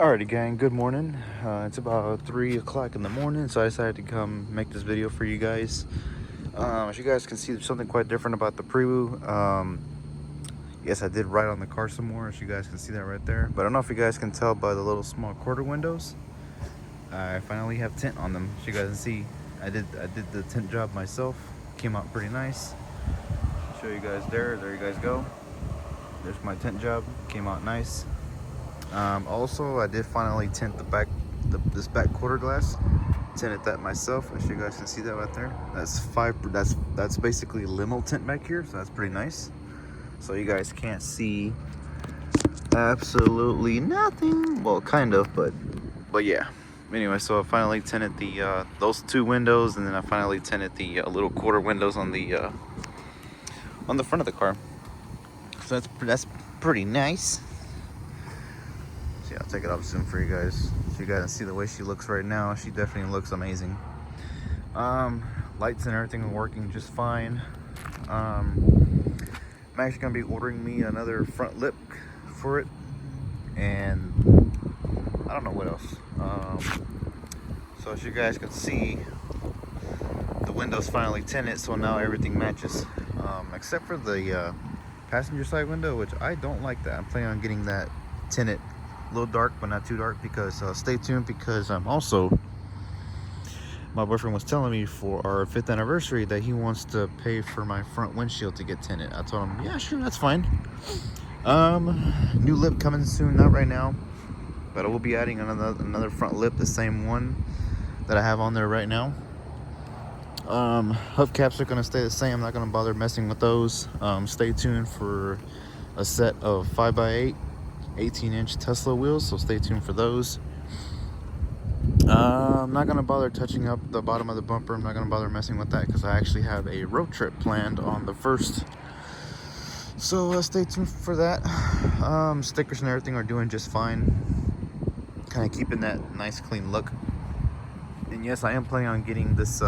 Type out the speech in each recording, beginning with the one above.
Alrighty gang, good morning. It's about 3 o'clock in the morning, so I decided to come make this video for you guys. As you guys can see, there's something quite different about the Priuwu. Yes, I did ride on the car some more, as you guys can see that right there. But I don't know if you guys can tell by the little small quarter windows. I finally have tint on them. As you guys can see, I did the tint job myself. Came out pretty nice. Show you guys there you guys go. There's my tint job, came out nice. Also, I did finally tint this back quarter glass. Tinted that myself, as you guys can see that right there. That's basically limo tint back here, so that's pretty nice. So you guys can't see absolutely nothing. Well, kind of, but yeah. Anyway, so I finally tinted the those two windows, and then I finally tinted the little quarter windows on the front of the car. So that's pretty nice. I'll take it off soon for you guys, so you guys can see the way she looks right now. She definitely looks amazing. Lights and everything are working just fine. I'm actually gonna be ordering me another front lip for it, and I don't know what else. So as you guys can see, the windows finally tinted, so now everything matches, except for the passenger side window, which I don't like that. I'm planning on getting that tinted a little dark, but not too dark, because stay tuned, because also my boyfriend was telling me for our 5th anniversary that he wants to pay for my front windshield to get tinted. I told him, yeah, sure, that's fine. New lip coming soon, not right now, but I will be adding another front lip, the same one that I have on there right now. Hubcaps are gonna stay the same. I'm not gonna bother messing with those. Stay tuned for a set of 5x8 18-inch Tesla wheels, so stay tuned for those. I'm not gonna bother touching up the bottom of the bumper. I'm not gonna bother messing with that, because I actually have a road trip planned on the 1st, so stay tuned for that. Stickers and everything are doing just fine, kind of keeping that nice clean look. And yes, I am planning on getting this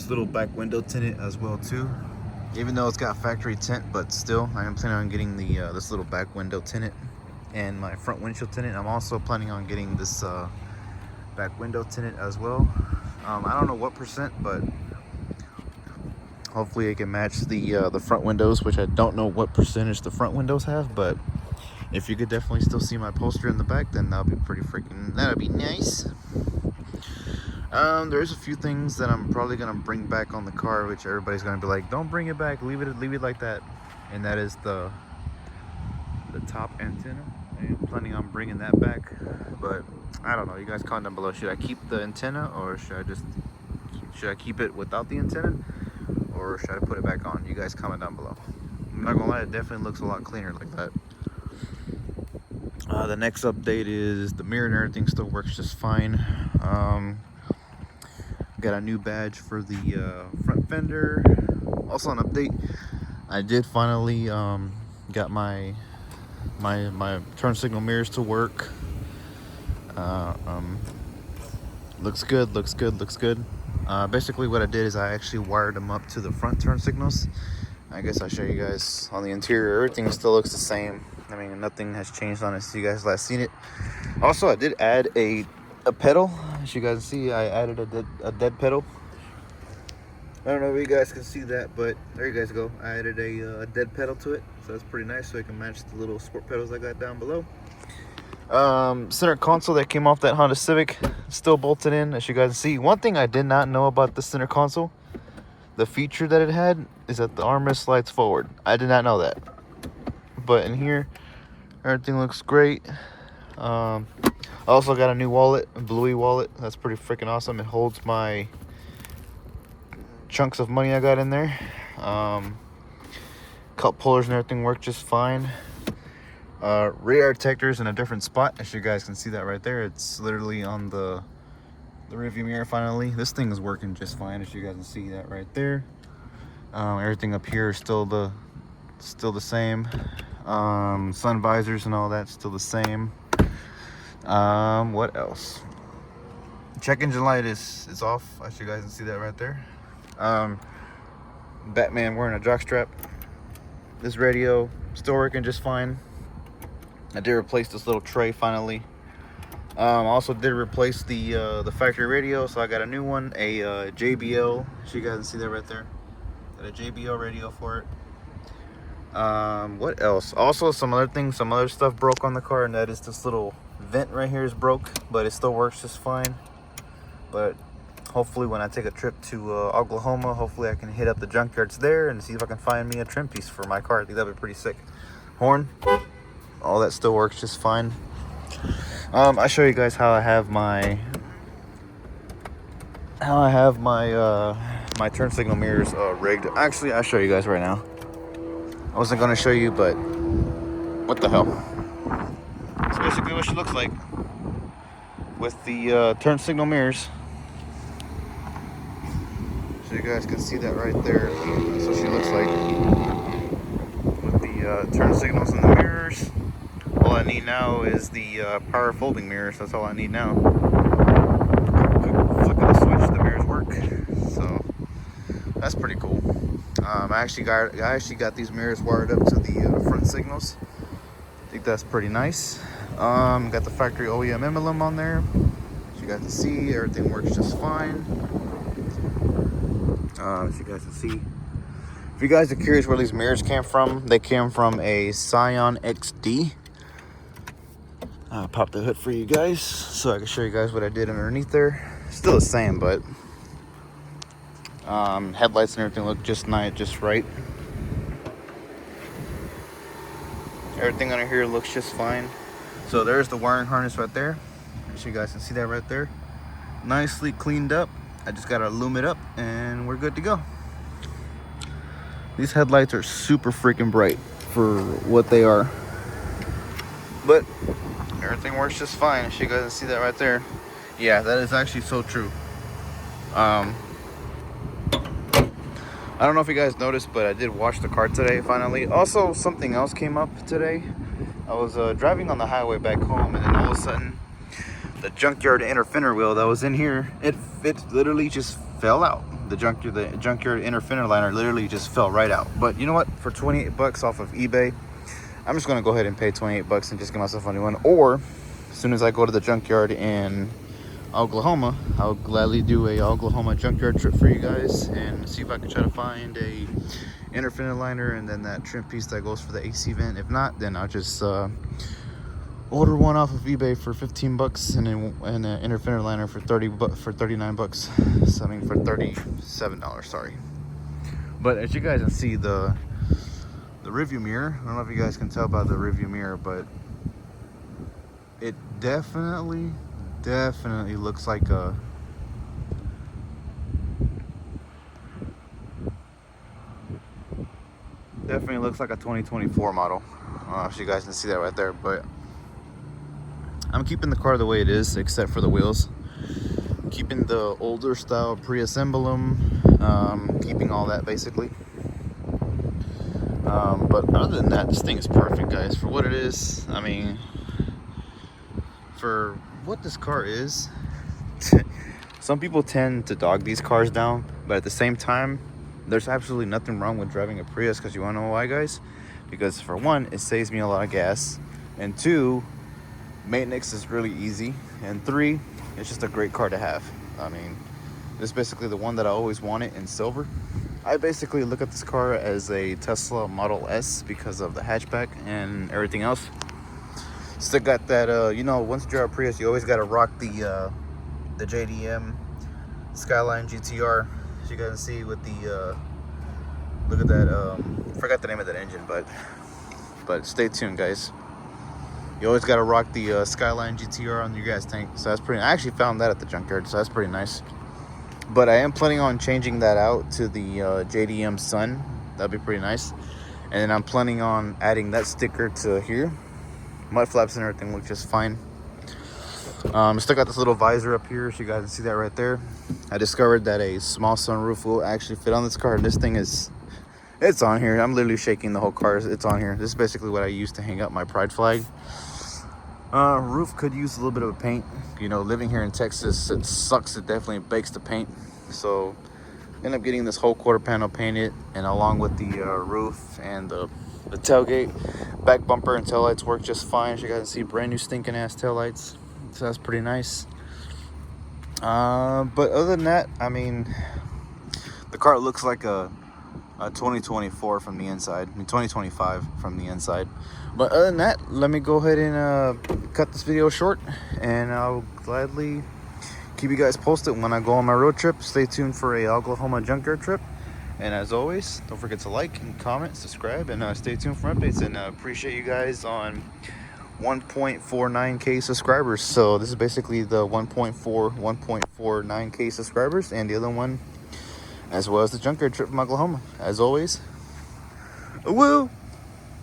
little back window tinted as well too. Even though it's got factory tint, but still, I am planning on getting the this little back window tinted and my front windshield tinted. I'm also planning on getting this back window tinted as well. I don't know what percent, but hopefully it can match the front windows, which I don't know what percentage the front windows have. But if you could definitely still see my poster in the back, then that'll be nice. There's a few things that I'm probably gonna bring back on the car, which everybody's gonna be like, don't bring it back, leave it like that. And that is the top antenna. I am planning on bringing that back, but I don't know. You guys comment down below. Should I keep the antenna, or should I keep it without the antenna, or should I put it back on? You guys comment down below. I'm not gonna lie, it definitely looks a lot cleaner like that. The next update is the mirror and everything still works just fine. Got a new badge for the front fender. Also an update, I did finally got my turn signal mirrors to work. Looks good. Basically what I did is I actually wired them up to the front turn signals. I guess I'll show you guys on the interior. Everything still looks the same. I mean, nothing has changed on it since you guys last seen it. Also, I did add a pedal. As you guys see, I added a dead pedal. I don't know if you guys can see that, but there you guys go. I added a dead pedal to it, so that's pretty nice, so it can match the little sport pedals I got down below. Center console that came off that Honda Civic still bolted in, as you guys see. One thing I did not know about the center console, the feature that it had, is that the armrest slides forward. I did not know that, but in here everything looks great. I also got a new wallet, a Bluey wallet. That's pretty freaking awesome. It holds my chunks of money I got in there. Cup pullers and everything work just fine. Rear detectors in a different spot, as you guys can see that right there. It's literally on the rearview mirror. Finally, this thing is working just fine, as you guys can see that right there. Everything up here is still the same. Sun visors and all that still the same. What else? Check engine light is off, as you guys can see that right there. Batman wearing a jock strap. This radio still working just fine. I did replace this little tray finally. I also did replace the factory radio, so I got a new one, a JBL. So you guys can see that right there. Got a JBL radio for it. What else? Also, some other stuff broke on the car, and that is this little vent right here is broke, but it still works just fine. But hopefully, when I take a trip to Oklahoma, hopefully I can hit up the junkyards there and see if I can find me a trim piece for my car. I think that'd be pretty sick. Horn, all that still works just fine. I'll show you guys how I have my my turn signal mirrors rigged. Actually, I'll show you guys right now. I wasn't gonna show you, but what the hell? It's basically what she looks like with the turn signal mirrors. So you guys can see that right there. That's what she looks like with the turn signals and the mirrors. All I need now is the power folding mirrors. That's all I need now. Flick of the switch, the mirrors work. So that's pretty cool. I actually got these mirrors wired up to the front signals. I think that's pretty nice. Got the factory OEM emblem on there. As you guys can see, everything works just fine. As you guys can see, if you guys are curious where these mirrors came from, they came from a Scion XD. I'll pop the hood for you guys so I can show you guys what I did underneath there. Still the same, but headlights and everything look just nice, just right. Everything under here looks just fine. So there's the wiring harness right there. So you guys can see that right there. Nicely cleaned up. I just gotta lume it up and we're good to go. These headlights are super freaking bright for what they are. But everything works just fine. So you guys can see that right there. Yeah, that is actually so true. I don't know if you guys noticed, but I did wash the car today finally. Also, something else came up today. I was driving on the highway back home, and then all of a sudden the junkyard inner fender wheel that was in here, it literally just fell out. The junkyard inner fender liner literally just fell right out. But you know what? For 28 bucks off of eBay, I'm just gonna go ahead and pay 28 bucks and just get myself a new one. Or as soon as I go to the junkyard in Oklahoma, I'll gladly do a Oklahoma junkyard trip for you guys and see if I can try to find a inner fender liner and then that trim piece that goes for the AC vent. If not, then I'll just order one off of eBay for 15 bucks and an inner fender liner for 39 bucks. So I mean for $37, sorry. But as you guys can see, the rearview mirror, I don't know if you guys can tell by the rearview mirror, but it definitely looks like a definitely looks like a 2024 model. I don't know if you guys can see that right there, but I'm keeping the car the way it is except for the wheels. Keeping the older style Prius emblem, keeping all that basically. But other than that, this thing is perfect, guys, for what it is. I mean, for what this car is, some people tend to dog these cars down, but at the same time, there's absolutely nothing wrong with driving a Prius. Because you want to know why, guys? Because for one, it saves me a lot of gas, and two, maintenance is really easy, and three, it's just a great car to have. I mean, this is basically the one that I always wanted in silver. I basically look at this car as a Tesla Model S because of the hatchback and everything else. Still got that, you know, once you drive a Prius, you always got to rock the JDM Skyline GTR. As you guys can see with the, look at that, forgot the name of that engine, but stay tuned, guys. You always got to rock the Skyline GTR on your gas tank. So that's pretty, I actually found that at the junkyard, so that's pretty nice. But I am planning on changing that out to the JDM Sun. That'd be pretty nice. And then I'm planning on adding that sticker to here. Mud flaps and everything look just fine. Still got this little visor up here, so you guys can see that right there. I discovered that a small sunroof will actually fit on this car. This thing is, it's on here. I'm literally shaking the whole car. It's on here. This is basically what I use to hang up my pride flag. Roof could use a little bit of a paint. You know, living here in Texas, it sucks. It definitely bakes the paint. So End up getting this whole quarter panel painted, and along with the roof and the tailgate. Back bumper and taillights work just fine. As you guys can see, brand new stinking ass taillights. So that's pretty nice. But other than that, I mean, the car looks like a 2024 from the inside. I mean, 2025 from the inside. But other than that, let me go ahead and cut this video short, and I'll gladly keep you guys posted when I go on my road trip. Stay tuned for a Oklahoma junkyard trip. And as always, don't forget to like and comment, subscribe, and stay tuned for updates. And appreciate you guys on 1.49k subscribers. So this is basically the 1.49k subscribers, and the other one, as well as the junkyard trip from Oklahoma. As always, woo!